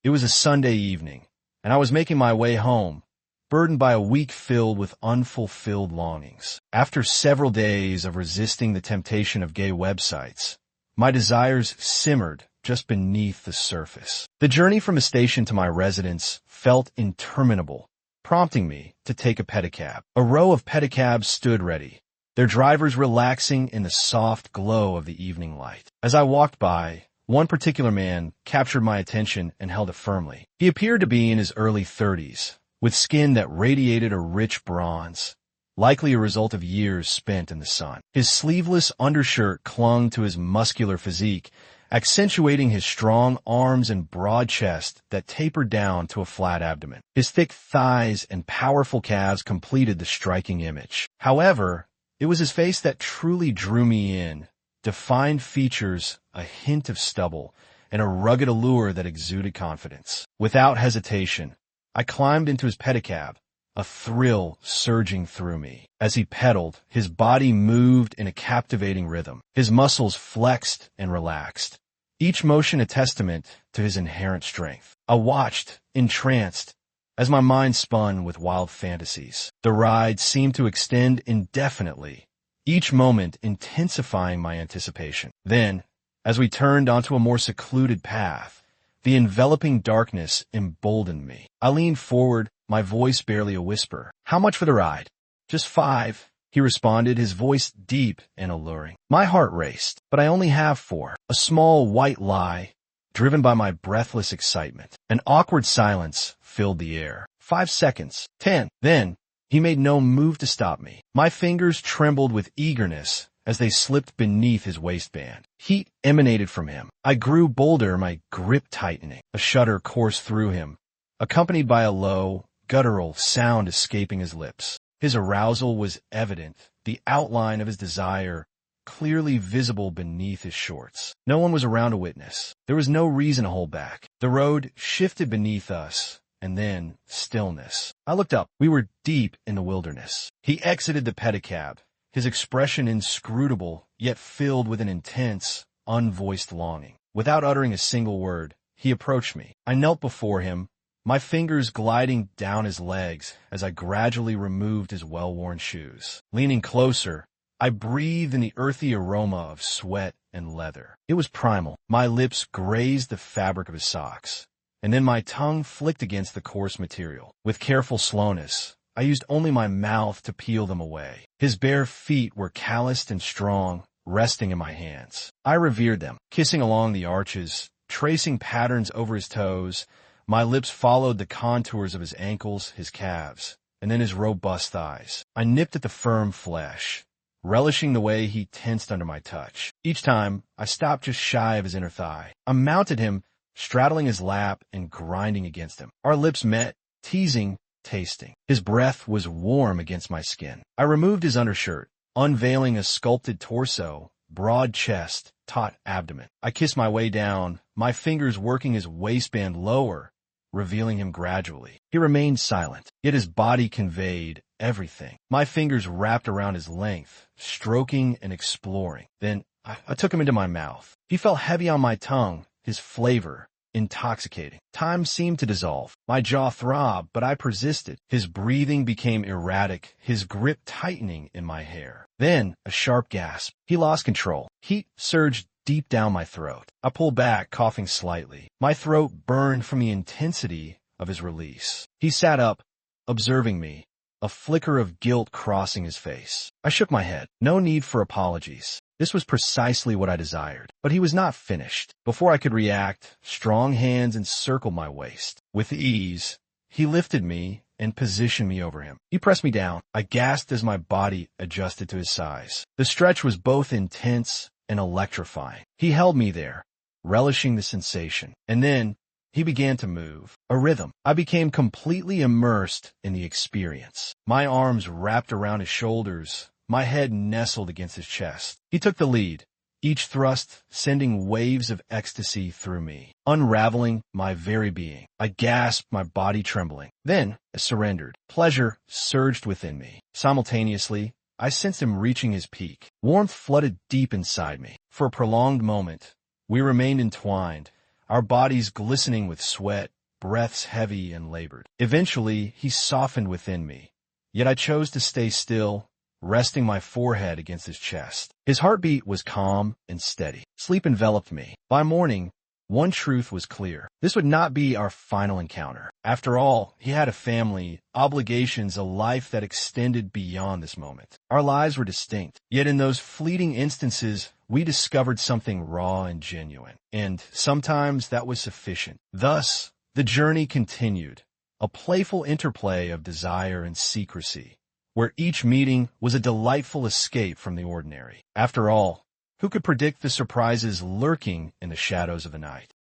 It was a Sunday evening, and I was making my way home, burdened by a week filled with unfulfilled longings. After several days of resisting the temptation of gay websites, my desires simmered just beneath the surface. The journey from the station to my residence felt interminable, prompting me to take a pedicab. A row of pedicabs stood ready, their drivers relaxing in the soft glow of the evening light. As I walked by, one particular man captured my attention and held it firmly. He appeared to be in his early 30s, with skin that radiated a rich bronze, likely a result of years spent in the sun. His sleeveless undershirt clung to his muscular physique, accentuating his strong arms and broad chest that tapered down to a flat abdomen. His thick thighs and powerful calves completed the striking image. However, it was his face that truly drew me in. Defined features, a hint of stubble, and a rugged allure that exuded confidence. Without hesitation, I climbed into his pedicab, a thrill surging through me. As he pedaled, his body moved in a captivating rhythm. His muscles flexed and relaxed, each motion a testament to his inherent strength. I watched, entranced, as my mind spun with wild fantasies. The ride seemed to extend indefinitely, each moment intensifying my anticipation. Then, as we turned onto a more secluded path, the enveloping darkness emboldened me. I leaned forward, my voice barely a whisper. "How much for the ride?" "Just $5, he responded, his voice deep and alluring. My heart raced, but I only have 4. A small white lie, driven by my breathless excitement. An awkward silence filled the air. 5 seconds. 10. Then, he made no move to stop me. My fingers trembled with eagerness as they slipped beneath his waistband. Heat emanated from him. I grew bolder, my grip tightening. A shudder coursed through him, accompanied by a low, guttural sound escaping his lips. His arousal was evident, the outline of his desire clearly visible beneath his shorts. No one was around to witness. There was no reason to hold back. The road shifted beneath us, and then stillness. I looked up. We were deep in the wilderness. He exited the pedicab, his expression inscrutable, yet filled with an intense, unvoiced longing. Without uttering a single word, he approached me. I knelt before him, my fingers gliding down his legs as I gradually removed his well-worn shoes. Leaning closer, I breathed in the earthy aroma of sweat and leather. It was primal. My lips grazed the fabric of his socks, and then my tongue flicked against the coarse material. With careful slowness, I used only my mouth to peel them away. His bare feet were calloused and strong, resting in my hands. I revered them, kissing along the arches, tracing patterns over his toes. My lips followed the contours of his ankles, his calves, and then his robust thighs. I nipped at the firm flesh, relishing the way he tensed under my touch. Each time, I stopped just shy of his inner thigh. I mounted him, straddling his lap and grinding against him. Our lips met, teasing, tasting. His breath was warm against my skin. I removed his undershirt, unveiling a sculpted torso, broad chest, taut abdomen. I kissed my way down, my fingers working his waistband lower, revealing him gradually. He remained silent, yet his body conveyed everything. My fingers wrapped around his length, stroking and exploring. Then I took him into my mouth. He felt heavy on my tongue, his flavor intoxicating. Time seemed to dissolve. My jaw throbbed, but I persisted. His breathing became erratic, his grip tightening in my hair. Then, a sharp gasp. He lost control. Heat surged deep down my throat. I pulled back, coughing slightly. My throat burned from the intensity of his release. He sat up, observing me, a flicker of guilt crossing his face. I shook my head. No need for apologies. This was precisely what I desired. But he was not finished. Before I could react, strong hands encircled my waist. With ease, he lifted me and positioned me over him. He pressed me down. I gasped as my body adjusted to his size. The stretch was both intense and electrifying. He held me there, relishing the sensation. And then, he began to move. A rhythm. I became completely immersed in the experience. My arms wrapped around his shoulders, my head nestled against his chest. He took the lead, each thrust sending waves of ecstasy through me, unraveling my very being. I gasped, my body trembling. Then, I surrendered. Pleasure surged within me. Simultaneously, I sensed him reaching his peak. Warmth flooded deep inside me. For a prolonged moment, we remained entwined, our bodies glistening with sweat, breaths heavy and labored. Eventually, he softened within me, yet I chose to stay still, resting my forehead against his chest. His heartbeat was calm and steady. Sleep enveloped me. By morning, one truth was clear. This would not be our final encounter. After all, he had a family, obligations, a life that extended beyond this moment. Our lives were distinct, yet in those fleeting instances, we discovered something raw and genuine. And sometimes that was sufficient. Thus, the journey continued, a playful interplay of desire and secrecy, where each meeting was a delightful escape from the ordinary. After all, who could predict the surprises lurking in the shadows of the night?